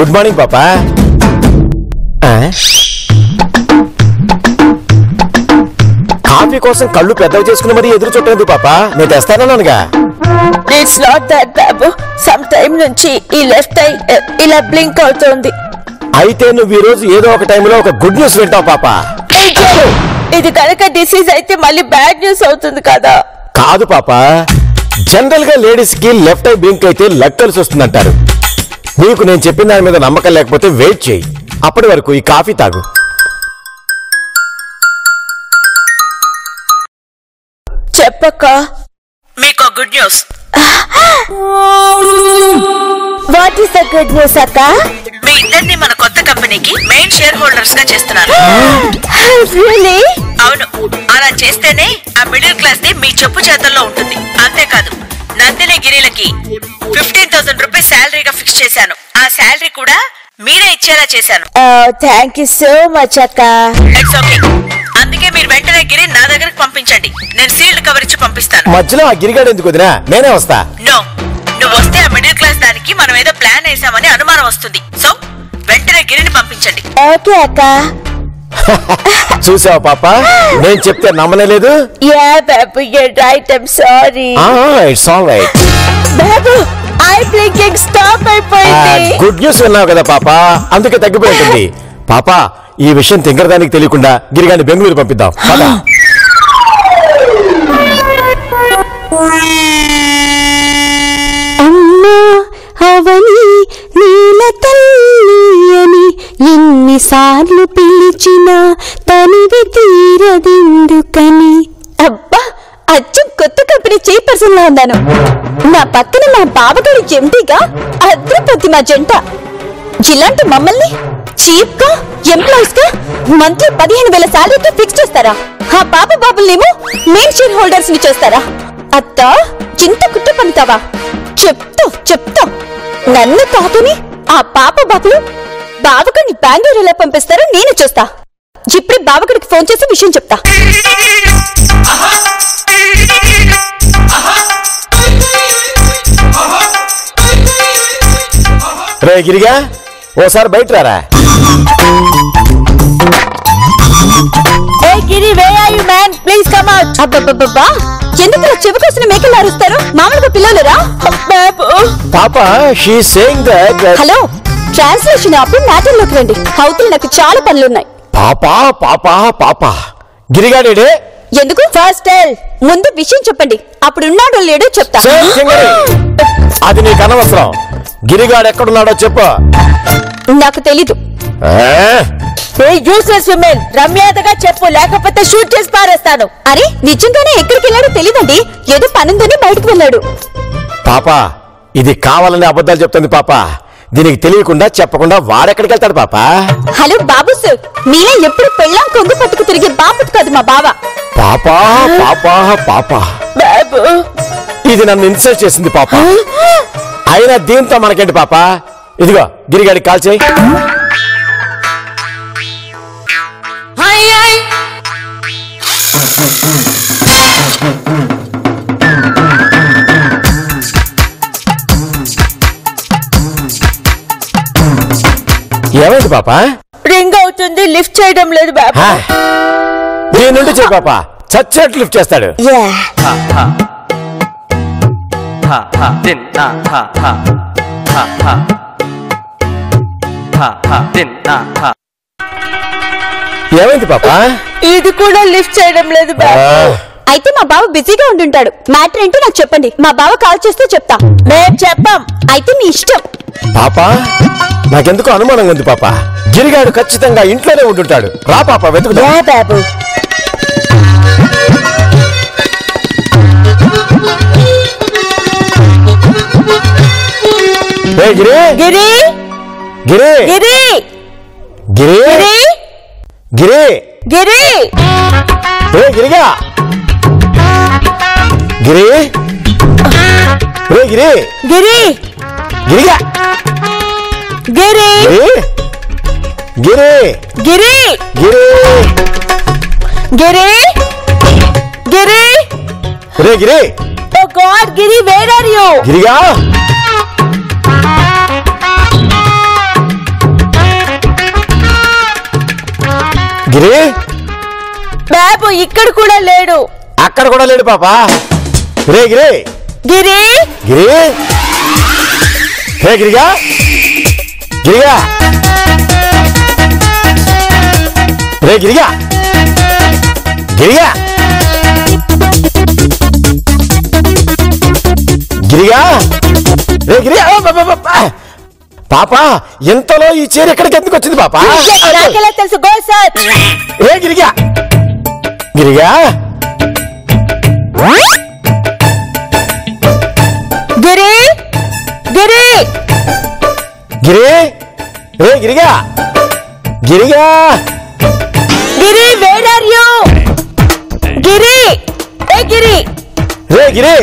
Good morning పాపా. Coffee కోసం కళ్ళు పెద్దవి చేసుకుని మరి ఎదురు చుట్టలేదు పాపా, నేను తెస్తానన్నానుగా. ఇట్స్ నాట్ దట్ బాబు, సమ్ టైం నుంచి ఈ లెఫ్ట్ ఐ ఇలా బ్లింక్ అవుతోంది. అయితే నువ్వు ఈ రోజు ఏదో ఒక టైంలో ఒక గుడ్ న్యూస్ వింటావు పాపా. ఇది కనుక డిసీజ్ అయితే మళ్ళీ బ్యాడ్ న్యూస్ అవుతుంది కదా. కాదు పాపా, జనరల్ గా లేడీస్ కి లెఫ్ట్ ఐ బ్లింక్ అయితే లక్ కలిసి వస్తుందంటారు. నీకు నేను చెప్పిన దాని మీద నమ్మకం లేకపోతే వెయిట్ చేయి, అప్పటి వరకు ఈ కాఫీ తాగు. చెప్పక్క, మీకు good news. What is the good news అక్క? మీ ఇద్దరిని మన కొత్త కంపెనీకి మెయిన్ షేర్ హోల్డర్స్ గా చేస్తున్నారు. Really? అవును, అలా చేస్తేనే ఆ మిడిల్ క్లాస్ ది మీ చెప్పు చేతల్లో ఉంటుంది. అంతేకాదు, నందిని గిరిలకి 15,000 రూపీస్ శాలరీగా ఫిక్స్ చేశాను. ఆ శాలరీ కూడా మీరే ఇచ్చేలా చేశాను. థ్యాంక్ యూ సో మచ్ అక్క. It's okay. అందుకే మీరు వెంటనే గిరి నా దగ్గరకు పంపించండి, నేను సీల్డ్ కవర్ ఇచ్చి పంపిస్తాను. మధ్యలో ఆ గిరిగాడు ఎందుకు వదినా, నేనే వస్తా. నో, నువ్వు వస్తే ఆ మిడిల్ క్లాస్ దానికి మనం ఏదో ప్లాన్ వేసామని అనుమానం వస్తుంది. సో వెంటనే గిరిని పంపించండి. ఓకే అక్క. చూసావా పాపా, నేను చెప్తే నమ్మలేదు. Yeah Babu, you're right, I'm sorry. It's all right. Babu, I blinking stop అయిపోయింది. గుడ్ న్యూస్ విన్నావు కదా పాపా, అందుకే తగ్గిపోయింది. పాపా, ఈ విషయం తింగరదానికి తెలియకుండా గిరిగాని బెంగళూరు పంపిద్దాం. అమ్మా అవని నీల తల్లి అని ఎన్నిసార్లు పిలిచినా తనివి తీరదెందుకని. అబ్బా, అచ్చం కొత్త కంపెనీ చైర్పర్సన్ లా ఉన్నాను. నా పక్కన మా బావగారి ఎంపీగా అద్భుతపతి మా జంట. ఇలాంటి మమ్మల్ని చీఫ్ గా ఎంప్లాయీస్ గా మంత్లీ 15,000 శాలరీకి ఫిక్స్ చేస్తారా? ఆ పాప బాబుల్నేమో మెయిన్ షేర్ హోల్డర్స్ ని చేస్తారా? అత్త, చింత కుట్ట పనితావా? చెప్తా నన్ను కాదని ఆ పాప బాబులు బావగారిని బెంగళూరు ఎలా పంపిస్తారో నేను చూస్తా. ఇప్పుడే బావగారికి ఫోన్ చేసి విషయం చెప్తా. రే గిరిగా, ఓసారి బయట రారా. గిరి, where are you man? Please come out. అబ్బబ్బబ్బా, ఎందుకు చెవి కోసం మేకలు అరుస్తారు? మామూలుగా పిల్లలురా. పాపా, she saying that. Hello, translation ఆపి మ్యాటర్ లోకి రండి. అవతల నాకు చాలా పనులున్నాయి. పాపా పాపా పాపా, గిరిగాడే ఎందుకు? ఫస్ట్ టెల్, ముందు విషయం చెప్పండి, అప్పుడు ఉన్నాడో లేడో చెప్తా. అది నీకు అనవసరం. గిరిగాడు ఎక్కడున్నాడో చెప్పు. నాకు తెలీదు. రమ్యాతగా చెప్పు, లేకపోతే షూట్ చేసి పారేస్తాను. అరే, నిజంగానే ఎక్కడికి వెళ్ళాడో తెలీదండి. ఏదో పనుందని బయటకు వెళ్ళాడు. పాపా, ఇది కావాలని అబద్ధాలు చెప్తుంది పాపా. దీనికి తెలియకుండా చెప్పకుండా వాడెక్కడికి వెళ్తాడు పాపా? హలో బాబు సార్, మీరే ఎప్పుడు పెళ్ళాం కొంగు పట్టుకు తిరిగే బాబు కాదు మా బావ. పాపా పాపా పాపా, బాబు, ఇది నన్ను ఇన్సల్ట్ చేసింది పాపా. అయినా దీంతో మనకేంటి పాపా? ఇదిగో గిరిగాడికి కాల్ చేయి. ఏమైంది పాపా? రింగ్ అవుతుంది, లిఫ్ట్ చేయడం లేదు బాబు. దీని నుండి చేయి పాపా, చచ్చినట్టు లిఫ్ట్ చేస్తాడు. ఏమైంది పాపా? ఇది కూడా లిఫ్ట్ చేయడం లేదు బాబు. అయితే మా బావ బిజీగా ఉండుంటాడు. మ్యాటర్ ఏంటో నాకు చెప్పండి, మా బావ కాల్ చేస్తే చెప్తా. మేం చెప్పాం. అయితే మీ ఇష్టం. పాపా, నాకెందుకు అనుమానంగా ఉంది పాపా. గిరిగాడు ఖచ్చితంగా ఇంట్లోనే ఉంటుంటాడు. రా పాపా, వెతుకుదా. బాబు, గిరి గిరి గిరి గిరి గిరి గిరి గిరి గిరిగా గిరి గిరి గిరి గిరిగా Giri Giri Giri Giri Giri Giri Giri. Oh God, Giri, where are you? గిరిగా గిరి బాబు ఇక్కడ కూడా లేడు. అక్కడ కూడా లేడు పాపా. రే గిరి గిరి గిరి రే గిరిగా గిరిగా రే గిరిగా గిరిగా గిరిగా రే గిరిగా పాపా ఎంతలో ఈ చీర ఎక్కడికి ఎందుకు వచ్చింది పాపా? నాకెలా తెలుసు? Go sir. రే గిరిగా గిరిగా గిరి గిరి గిరి రే గిరిగా గిరిగా Giri where are you? Giri ఏ గిరి రే గిరి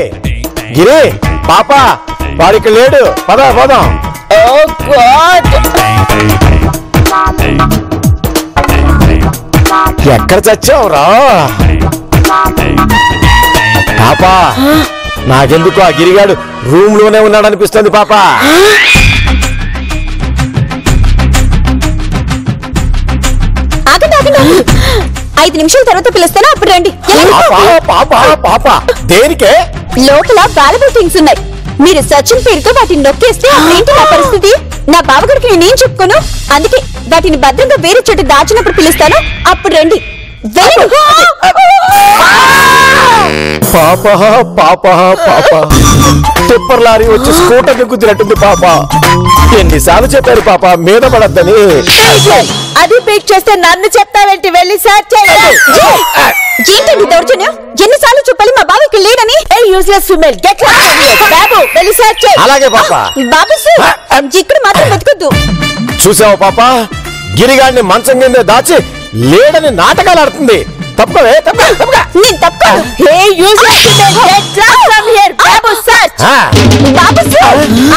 గిరి పాపా వాడికి లేడు. పోదాం. Oh God. ఎక్కడ చచ్చావురా పాపా? నాకెందుకు ఆ గిరిగాడు రూమ్ లోనే ఉన్నాడు అనిపిస్తుంది పాపా. ఆగండి 5 నిమిషాల తర్వాత పిలుస్తాను, అప్పుడు రండి. పాపా దేనికే? లోపల వాల్యుబుల్ థింగ్స్ ఉన్నాయి. మీరు సచిన్ పేరుతో వాటిని నొక్కేస్తే అప్పుడేంటి నా పరిస్థితి? నా బావగారికి నేనేం చెప్పుకోను. అందుకే వాటిని భద్రంగా వేరే చోట దాచినప్పుడు పిలుస్తాను, అప్పుడు రండి. పాపా టిప్పర్ లారీ వచ్చి స్కూటర్ కి గుద్దినట్టుంది పాపా. ఎన్నిసార్లు చెప్పారు పాపా మీద పడద్దని? అది బీట్ చేస్తే నన్ను చెప్తావేంటి? వెళ్ళి సార్ ఏంటండి దౌర్జన్యం? ఎన్నిసార్లు చెప్పాలి మా బావ ఇక్కడ లేడని? యూజ్లెస్ ఫిమేల్ గెట్ బాబు వెళ్ళి సార్ చేయి. అలాగే పాపా. బాబు ఇక్కడ మాత్రం బతకొద్దు. చూసావు పాపా, గిరిగాడిని మంచం కింద దాచి లేడని నాటకాలు ఆడుతుంది. తప్పవే నేను తప్పుకోను. Hey useless female get lost from here. బాబు సార్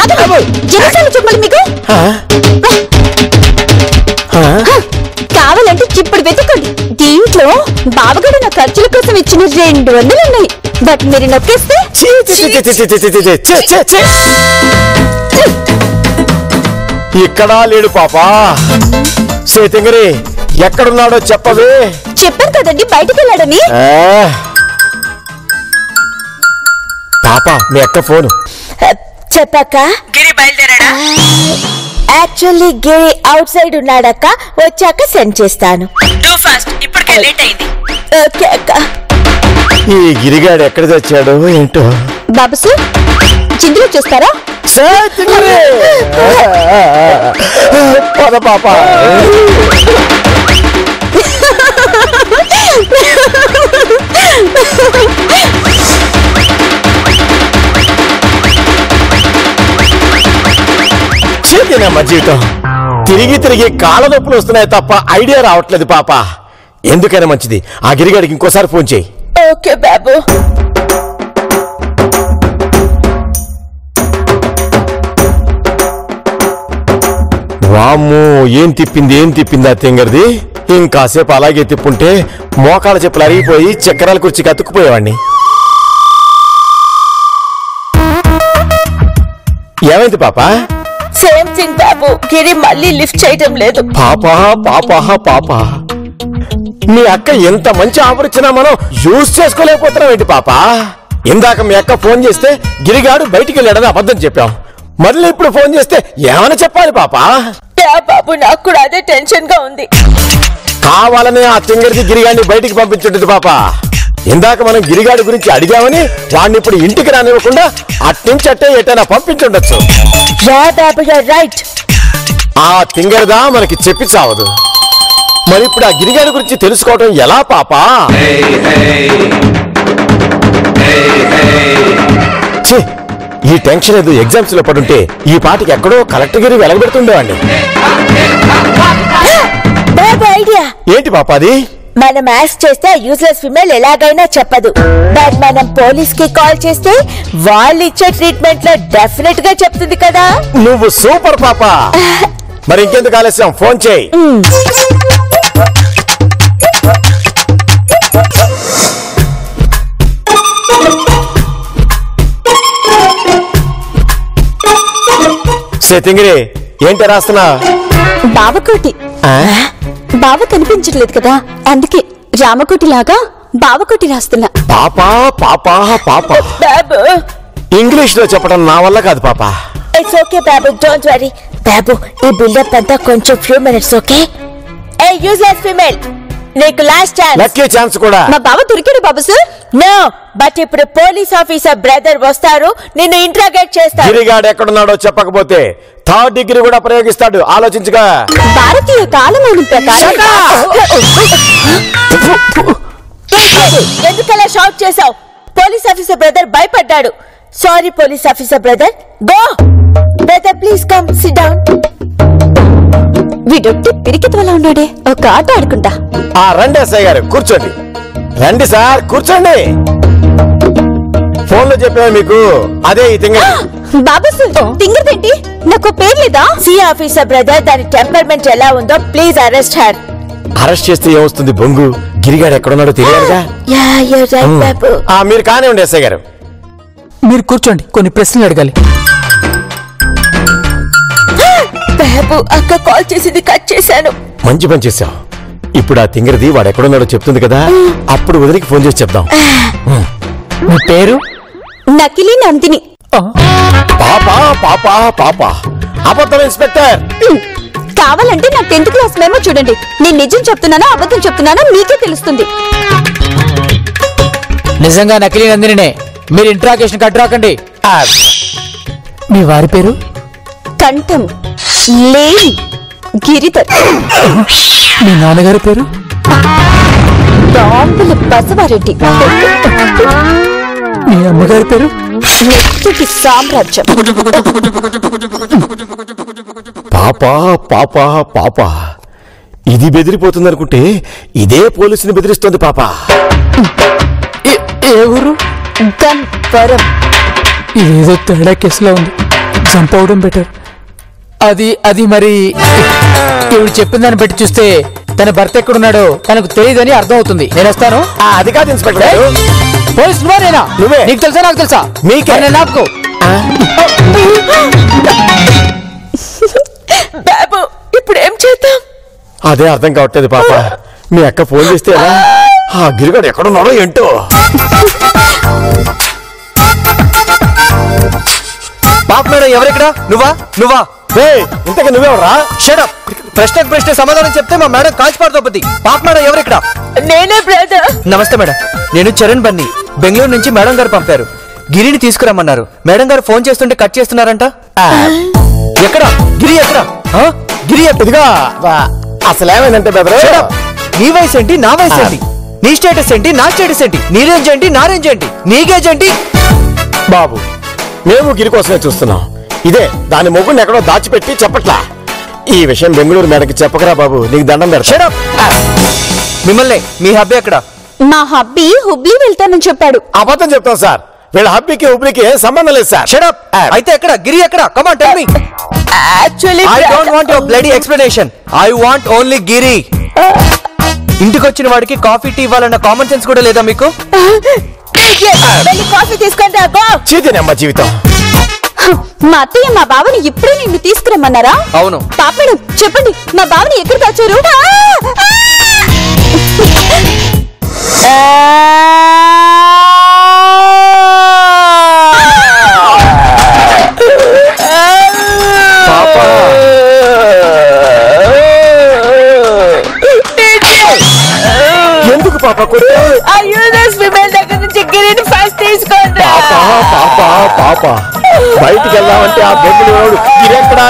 బాబు ఎన్నిసార్లు చెప్పాలి మీకు? కావాలంటే ఇప్పుడు వెతుకోండి. దీంట్లో బావగాడు నా ఖర్చుల కోసం ఇచ్చిన 200 ఉన్నాయి. బట్ మీరు నొక్కేస్తే ఇక్కడ లేడు పాపా. సేతింగరి ఎక్కడున్నాడో చెప్పవే. చెప్పాను కదండి బయటికి వెళ్ళాడని. పాపా మీ అక్క ఫోను. చెప్పాక గిరి బయలుదేరాడా? యాక్చువల్లీ గిరి అవుట్ సైడ్ ఉన్నాడక్క, వచ్చాక సెండ్ చేస్తాను. డూ ఫాస్ట్, ఇప్పటికే లేట్ అయింది. ఓకే అక్క. ఈ గిరిగాడు ఎక్కడ తెచ్చాడు ఏంటో. బాబుసు చిందులో చూస్తారా? పద పాపా. చేతినమ్మ జీవితం. తిరిగి కాళ్ళ నొప్పులు వస్తున్నాయి తప్ప ఐడియా రావట్లేదు పాప. ఎందుకైనా మంచిది ఆ గిరిగాడికి ఇంకోసారి ఫోన్ చేయి. ఓకే బాబు. వామ్మో ఏం తిప్పిందా తెంగరిది. ఇంకాసేపు అలాగే తిప్పుంటే మోకాళ్ళ చెప్పులు అరిగిపోయి చక్రాల కుర్చీకి అతుక్కుపోయేవాడిని. ఏమైంది పాపా? సేమ్ థింగ్ బాబు, గిరి మళ్ళీ లిఫ్ట్ చేయటం లేదు. పాపా మీ అక్క ఎంత మంచి ఆఫర్ ఇచ్చినా మనం యూజ్ చేసుకోలేకపోతున్నాం ఏంటి పాపా? ఇందాక మీ అక్క ఫోన్ చేస్తే గిరిగాడు బయటికి వెళ్ళాడని అబద్ధం చెప్పాం. మళ్ళీ ఇప్పుడు ఫోన్ చేస్తే ఏమని చెప్పాలి పాపా? బాబు నాకు కూడా అదే టెన్షన్ గా ఉంది. కావాలని ఆ తింగరికి గిరిగాడిని బయటికి పంపించుంటుంది పాపా. ఇందాక మనం గిరిగాడి గురించి అడిగామని వాడిని ఇప్పుడు ఇంటికి రానివ్వకుండా అట్నుంచి అట్టే ఎటైనా పంపించుండొచ్చు. రైట్. ఆ తింగరదా మనకి చెప్పి చావదు. మరి ఇప్పుడు ఆ గిరిగాడి గురించి తెలుసుకోవటం ఎలా పాపా? ఈ టెన్షన్ ఏదో ఎగ్జామ్స్ లో పడుంటే ఈ పాటికి ఎక్కడో కలెక్టర్ గిరి వెలగబెడుతుండేవాడిని. ఐడియా ఏంటి పాపా అది? మనం ఆస్క్ చేస్తే యూజ్లెస్ ఫిమేల్ ఎలాగైనా చెప్పదు. బట్ మనం పోలీస్ కి కాల్ చేస్తే వాళ్ళు ఇచ్చే ట్రీట్మెంట్ లో డెఫినెట్ గా చెప్తుంది కదా. నువ్వు సూపర్ పాపా. మరి ఇంకెందుకు ఆలస్యం, ఫోన్ చేయి. సేతింగిరి ఏంటి రాస్తున్నా? బావకోటి బావ కనిపించట్లేదు కదా, అందుకే రామకోటిలాగా బావకోటి రాస్తున్నా. పాపా పాపా పాపా బాబు ఇంగ్లీష్ లో చెప్పడం నా వల్ల కాదు పాపా. ఇట్స్ ఓకే బాబు, డోంట్ వరీ. బాబు ఈ బిల్డప్ అంతా కొంచెం ఫ్యూ మినిట్స్, ఓకే? ఏ యూజ్లెస్ ఫీమేల్, నీకు లాస్ట్ ఛాన్స్. లక్కీ ఛాన్స్ కూడా. మా బావ దొరికాడు బాబు సార్. నో, బట్ ఇప్పుడు పోలీస్ ఆఫీసర్ బ్రదర్ వస్తారు, నిన్ను ఇంట్రాగేట్ చేస్తారు. గిరిగాడు ఎక్కడున్నాడో చెప్పకపోతే 3rd డిగ్రీ కూడా ప్రయోగిస్తాడు, ఆలోచించగా. భారతీయ కాలమానం ప్రకారం ఎందుకలా షౌట్ చేసావు? పోలీస్ ఆఫీసర్ బ్రదర్ భయపడ్డాడు. Sorry police officer brother, go. Brother please come sit down. వీడొట్టి పిరికితవలా ఉన్నాడే, ఒక ఆట ఆడుకుంటా. రండి ఎస్ఐ గారు, కూర్చోండి. రండి సార్, కూర్చోండి. ఫోన్ లో చెప్పాను మీకు, అదే ఈ తింగ. బాబు సార్, తింగరదేంటి? నాకు పేరు లేదా? సి ఆఫీసర్ బ్రదర్, దాని టెంపర్మెంట్ ఎలా ఉందో ప్లీజ్ అరెస్ట్ హర్. అరెస్ట్ చేస్తే ఏమొస్తుంది బొంగు? గిరిగాడు ఎక్కడున్నాడో తెలియాలిగా. యా యు రైట్ బాబు. మీరు కానివ్వండి ఎస్ఐ గారు. మీరు కూర్చోండి, కొన్ని ప్రశ్నలు అడగాలి. బాబు అక్క కాల్ చేసింది, కట్ చేశాను. మంచి పని చేశావు. ఇప్పుడు ఆ తింగరది వాడు ఎక్కడున్నాడో చెప్తుంది కదా, అప్పుడు వదిలికి ఫోన్ చేసి చెప్దాం. మీ పేరు? నకిలీ నందిని. పాపా పాపా పాపా అబద్ధం ఇన్స్పెక్టర్. కావాలంటే నా 10th క్లాస్ మేమో చూడండి. నేను నిజం చెప్తున్నానా అబద్ధం చెప్తున్నానా మీకే తెలుస్తుంది. నిజంగా నకిలీ నందినినే. మీరు ఇంట్రాగేషన్ కట్టరాకండి. మీ వారి పేరు? కంఠం లేని గిరిధర్. మీ నాన్నగారి పేరు? బాంబుల బసవారెడ్డి. మీ అమ్మగారి పేరు? నెత్తుటి సామ్రాజ్యం. పాపా పాపా పాపా ఇది బెదిరిపోతుంది అనుకుంటే ఇదే పోలీసుని బెదిరిస్తోంది పాపా. ఏ ఊరు? గన్వరం. ఇదేదో తేడా కేసులో ఉంది, చంపవడం బెటర్. అది మరి ఇవి చెప్పిన దాన్ని బట్టి చూస్తే తన భర్త ఎక్కడున్నాడో తనకు తెలియదని అర్థం అవుతుంది. నేను వస్తాను. అది కాదు ఇన్స్పెక్టర్. పోలీసు నువ్వేనా? నువ్వే. నీకు తెలుసా నాకు తెలుసా? మీకే. నాకు బాబు ఇప్పుడు ఏం చేద్దాం? అదే అర్థం కావట్లేదు పాప. మీ అక్క ఫోన్ చేస్తే ఎలా? ఆ గిరిగాడు ఎక్కడున్నాడో ఏంటో. పాప మేడం ఎవరెక్కడ? నువ్వా? ఇంతకీ నువ్వెవరా? షడప్. ప్రశ్న సమాధానం చెప్తే మా మేడం కాల్చిపాడుతోపతి. పాప మేడం ఎవరెక్కడ? నేనే బ్రదర్. నమస్తే మేడం, నేను చరణ్ బన్నీ. బెంగళూరు నుంచి మేడం గారు పంపారు. గిరిని తీసుకురమ్మన్నారు. మేడం గారు ఫోన్ చేస్తుంటే కట్ చేస్తున్నారంట. ఎక్కడ గిరి? ఎక్కడ గిరి? ఇదిగా అసలు ఏమైందంటే బెదరు, నీ వయసు ఏంటి, నా వయసు ఏంటి, నీ స్టేటస్ ఏంటి, నా స్టేటస్ ఏంటి, నీ రేంజ్ ఏంటి, నా రేంజ్ ఏంటి, నీ గేజ్ ఏంటి? బాబు మేము గిరి కోసమే చూస్తున్నాం. ఇదే దాని మొగ్గుని ఎక్కడో దాచిపెట్టి చెప్పట్లా. ఈ విషయం బెంగళూరు మేడకి చెప్పకరా బాబు, నీకు దండం పెడతా. మిమ్మల్ని మీ హబ్బీ ఎక్కడ? మా హబ్బీ హుబ్లీ వెళ్తానని చెప్పాడు. అబద్ధం చెప్తాం సార్, వీళ్ళ హబ్బీకి హుబ్లీకి ఏం సంబంధం లేదు సార్. షడప్. అయితే ఎక్కడ గిరి? ఎక్కడ? Come on tell me. Actually I don't want your bloody explanation. I want only గిరి. ఇంటికొచ్చిన వాడికి కాఫీ టీ ఇవ్వాలన్న కామన్ సెన్స్ కూడా లేదా మీకు? వెళ్ళి కాఫీ తీసుకొని రా. చీతినమ్మ జీవితం. మా అత్తయ్య మా బావని ఇప్పుడే నిన్ను తీసుకురమ్మన్నారా? అవును. పాపడు చెప్పండి, మా బావని ఎక్కడ దాచారు? ఎందుకు పాప కొట్టు? ఆ యూజర్స్ ఫీమేల్ దగ్గర నుంచి గిరిని ఫస్ట్ తీసుకోండి. పాప బయటికి వెళ్దామంటే ఆ బొగ్గులు గిరెక్కడా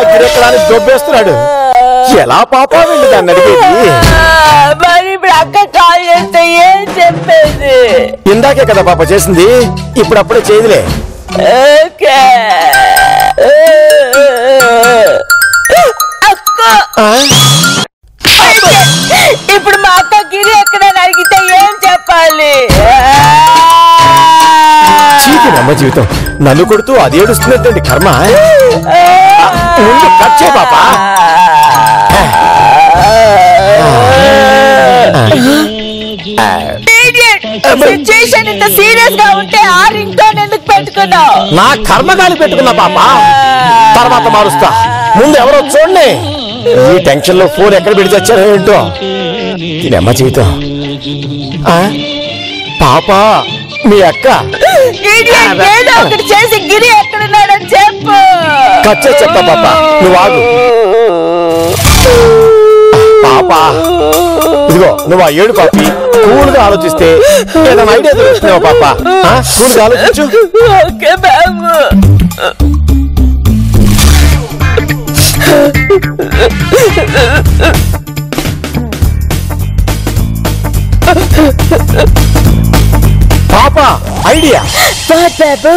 అని దొబ్బేస్తున్నాడు. ఎలా పాప వెళ్ళి దాన్ని అడిగేది? మరి ఇప్పుడు అక్క కాల్ చేస్తే ఏం చెప్పేది? ఇందాకే కదా పాప చేసింది, ఇప్పుడు అప్పుడే చేయదులే. అక్క ఇప్పుడు మా అక్క గిరి ఎక్కడ అడిగితే ఏం చెప్పాలి? చీకినమ్మ జీవితం, నన్ను కొడుతూ అది ఏడుస్తున్నట్టు కర్మ. ముందు కట్ చేయి పాప. సిచ్యుయేషన్ ఇంత సీరియస్ గా ఉంటే ఆ రింగ్ టోన్ ఎందుకు పెట్టుకున్నావు? నా కర్మగాలి పెట్టుకున్నా పాప, తర్వాత మారుస్తా. ముందు ఎవరో చూడండి. ఈ టెన్షన్ లో ఫోన్ ఎక్కడ పెడితే వచ్చారో ఏంటో దీనమ్మ జీవితం. పాప మీ అక్క ఏదో ఒకటి చేసి గిరి ఎక్కడున్నాడని చెప్పు. ఖచ్చితంగా చెప్తా పాప, నువ్వు ఆగు. పాప ఇదిగో నువ్వు ఆ ఏడు పాపి కూల్ గా ఆలోచిస్తే ఏదైనా ఐడియా దొరుకుతున్నావు పాప. కూల్ గా ఆలోచించు. ఓకే బాబు. పాప ఐడియా. బాబు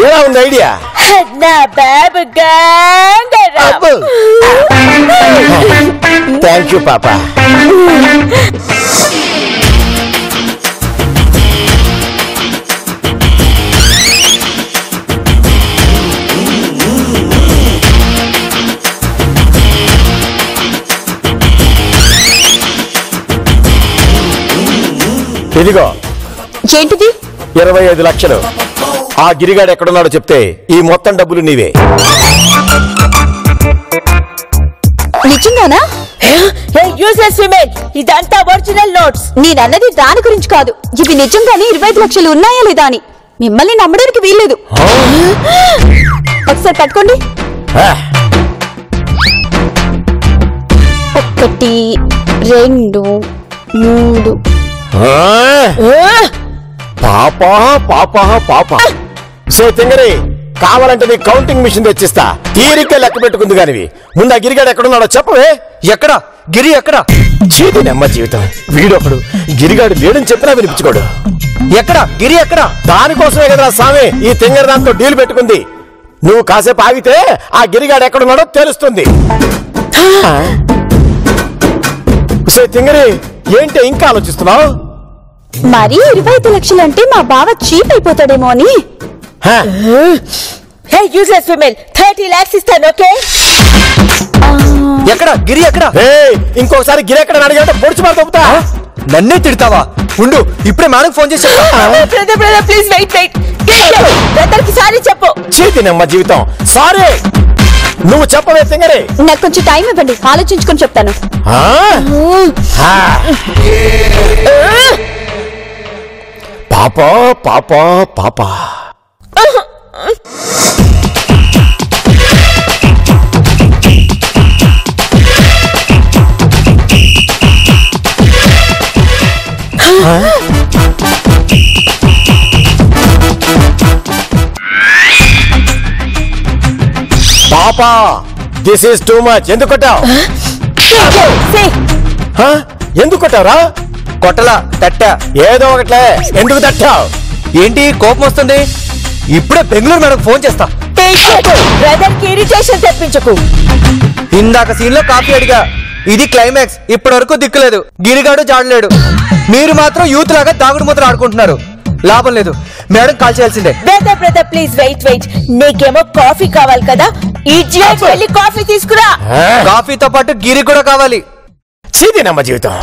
ఎలా ఉంది ఐడియా? నా బాబు థ్యాంక్ యూ పాప. ఇదిగో ఏంటిది? 25 లక్షలు. ఆ గిరిగాడు ఎక్కడున్నాడో చెప్తే ఈ మొత్తం డబ్బులు నీవే. నిజంగానా? యూజ్లెస్ విమెన్, ఇదంతా ఒరిజినల్ నోట్స్. నేనన్నది దాని గురించి కాదు. ఇవి నిజంగానే 25 లక్షలు ఉన్నాయా లేదా అని. మిమ్మల్ని నమ్మడానికి వీల్లేదు. ఒకసారి పట్టుకోండి. 1 2 3. పాప పాప పాప సే తింగరి, కావాలంటే నీ కౌంటింగ్ మిషన్ తెచ్చిస్తా. తీరిక లెక్క పెట్టుకుంది కానివి. ముందు ఆ గిరిగాడు ఎక్కడున్నాడో చెప్పవే. ఎక్కడా గిరి ఎక్కడా? చీటినమ్మ జీవితం. వీడొకడు గిరిగాడు లేడని చెప్పినా వినిపించుకోడు. ఎక్కడా గిరి ఎక్కడా? దానికోసమే కదరా స్వామి ఈ తింగరి దాంతో డీల్ పెట్టుకుంది. నువ్వు కాసేపు ఆగితే ఆ గిరిగాడు ఎక్కడున్నాడో తెలుస్తుంది. సే తింగరి, ఏంటి ఇంకా ఆలోచిస్తున్నావు? మరీ 25 లక్షలు అంటే మా బావ చీప్ అయిపోతాడేమో అని. యూజ్లెస్ విమెన్, 30 lakhs ఇస్తాను. ఓకే? ఎక్కడా గిరి ఎక్కడా? ఇంకొకసారి గిరి ఎక్కడ అడిగాడంటే పొడిచి మరి తప్పుతా. నన్నే తిడతావా? ఉండు, ఇప్పుడే మేడం ఫోన్ చేసి ప్లీజ్ వెయిట్. బ్రదర్ కి సారీ చెప్పు. చీటినమ్మ జీవితం. సారీ నువ్వు చెప్పవే తింగరి. నాకు కొంచెం టైం ఇవ్వండి, ఆలోచించుకొని చెప్తాను. పాప పాప పాప పాప దిస్ ఈస్ టూ మచ్. ఎందుకు కొట్టావు? ఎందుకు కొట్టావురా? కొట్టలా, తట్టా. ఏదో ఒకట్లే, ఎందుకు తట్టావు? ఏంటి కోపం వస్తుంది? ఇప్పుడే బెంగళూరు మేడం ఫోన్ చేస్తా. బ్రదర్ కి ఇరిటేషన్ తెప్పించకు. ఇందాక సీన్ లో కాఫీ అడిగా, ఇది క్లైమాక్స్. ఇప్పటి వరకు దిక్కులేదు, గిరిగాడు జాడలేడు. మీరు మాత్రం యూత్ లాగా దాగుడు మూతలు ఆడుకుంటున్నారు. లాభం లేదు, మేడం కాల్ చేయాల్సిందే. Brother please wait. నీకేమో కాఫీ కావాలి కదా, ఇడియట్, వెళ్ళి కాఫీ తీసుకురా. కాఫీతో పాటు గిరి కూడా కావాలి. చీదినమ్మ జీవితం.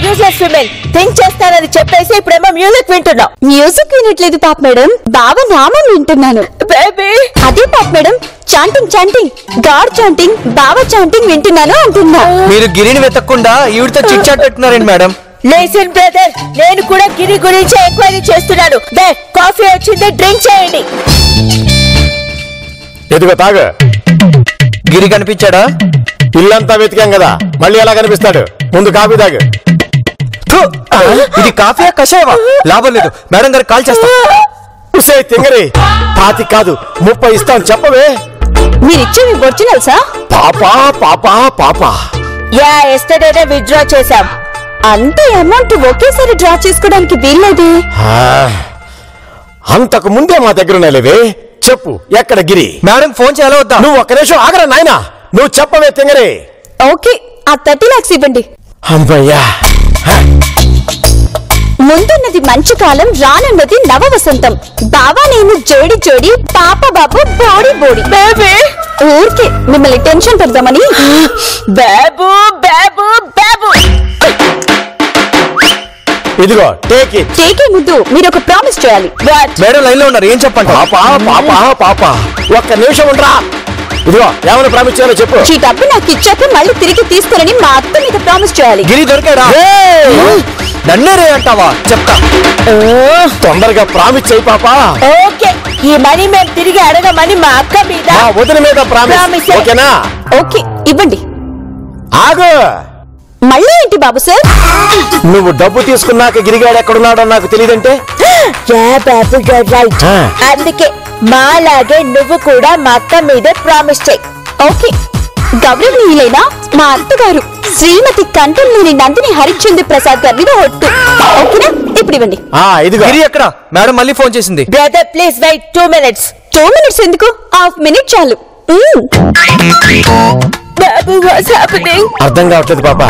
యూజ్లెస్ విమెన్, థింక్ చేస్తానని చెప్పేసి ఇప్పుడేమో మ్యూజిక్ వింటున్నావు. మ్యూజిక్ వినట్లేదు పాప మేడం, బావ నామం వింటున్నాను. బేబీ అదే పాప మేడం, చాంటింగ్ గాడ్ చాంటింగ్, బావ చాంటింగ్ వింటున్నాను అంటున్నా. మీరు గిరిని వెతకకుండా ఈవిడితో చిట్ చాట్ పెట్టున్నారండి మేడం. లిసన్ బ్రదర్, నేను కూడా గిరి గురించి ఎంక్వైరీ చేస్తున్నాను. కాఫీ వచ్చింది, డ్రింక్ చేయండి. ఎదుగో తాగు. గిరి కనిపించాడా? ఇల్లంతా వెతికాం కదా, మళ్ళీ ఎలా కనిపిస్తాడు? ముందు కాఫీ తాగు. ఇది కాఫీయా కషాయమా? లాభం లేదు, మేడం గారికి కాల్ చేస్తా. ఉసే తింగరి, 25 కాదు 30 ఇస్తాను చెప్పవే. మీరిచ్చేవి ఒరిజినల్సా? పాపా పాపా పాపా ఎస్టర్డేనే విత్డ్రా చేశాం. అంత అమౌంట్ ఒకేసారి డ్రా చేసుకోవడానికి వీల్లేదు. అంతకు ముందే మా దగ్గర ఉన్నాయిలేవే. చెప్పు ఎక్కడ గిరి? మేడం ఫోన్ చేయాలో వద్దా? నువ్వు ఒక్క నిమిషం ఆగరా నాయనా. నువ్వు చెప్పవే తింగరి. ఓకే, ఆ 30 lakhs ఇవ్వండి. అమ్మయ్యా, ముందున్నది మంచు కాలం, రానున్నది నవ వసంతం. బావా నేను జోడి జోడి, పాప బాబు బోడి బోడి. బేబీ ఊరికే మిమ్మల్ని టెన్షన్ పెడదామని. బాబు బాబు బాబు ఇదిగో టేక్ ఇట్. టేకే ముద్దు, మీరు ఒక ప్రామిస్ చేయాలి. మేడం లైన్ లో ఉన్నారు, ఏం చెప్పండి? పాప ఒక్క నిమిషం ఉండరా. ఇదిగో ఏమైనా ప్రామిస్ చేయాలో చెప్పు. ఈ డబ్బు నాకు ఇచ్చాక మళ్ళీ తిరిగి తీసుకోరని మా అత్త మీద ప్రామిస్ చేయాలి. గిరి దొరికాడా? నన్నే రే అంటావా? చెప్తా. తొందరగా ప్రామిస్ చేయి పాపా. ఓకే, ఈ మనీ మేము తిరిగి అడగమని మా అక్క మీద మా వదిన మీద ప్రామిస్. Promise. ఓకేనా? ఓకే ఇవ్వండి. ఆగు. మళ్ళీ ఏంటి బాబు సార్? నువ్వు డబ్బు తీసుకున్నాక గిరిగాడు ఎక్కడున్నాడో నాకు తెలియదంటే బాబు రైట్. ఆ. అందుకే మాలాగే నువ్వు కూడా మా అక్క మీద ప్రామిస్ చేయి. ఓకే, గౌరవనీయులైన మా అత్తగారు శ్రీమతి కంఠంలోని నందిని హరిశ్చంద్ర ప్రసాద్ గారి మీద ఒట్టు. ఓకేనా? ఇప్పుడు ఇవ్వండి. ఇదిగో గిరి ఎక్కడ? మేడం మళ్ళీ ఫోన్ చేసింది. Brother please wait 2 minutes. 2 minutes ఎందుకు? హాఫ్ మినిట్ చాలు. బాబు వాట్స్ హ్యాపెనింగ్? అర్థం కావట్లేదు పాప.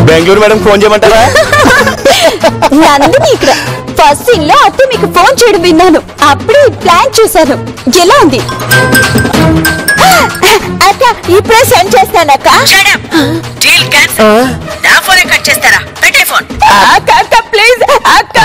బెంగళూరు మేడం ఫోన్ చేయమంటారా? నందిని ఇక్కడ ఫస్ట్ సీన్ లో అత్త మీకు ఫోన్ చేయడం విన్నాను. అప్పుడే ప్లాన్ చేశాను. ఎలా ఉంది? అక్క ఇప్పుడే సెండ్ చేస్తానక్క. Deal cancel. నా ఫోనే కట్ చేస్తారా? పెట్టే ఫోన్. అక్క అక్క ప్లీజ్ అక్క.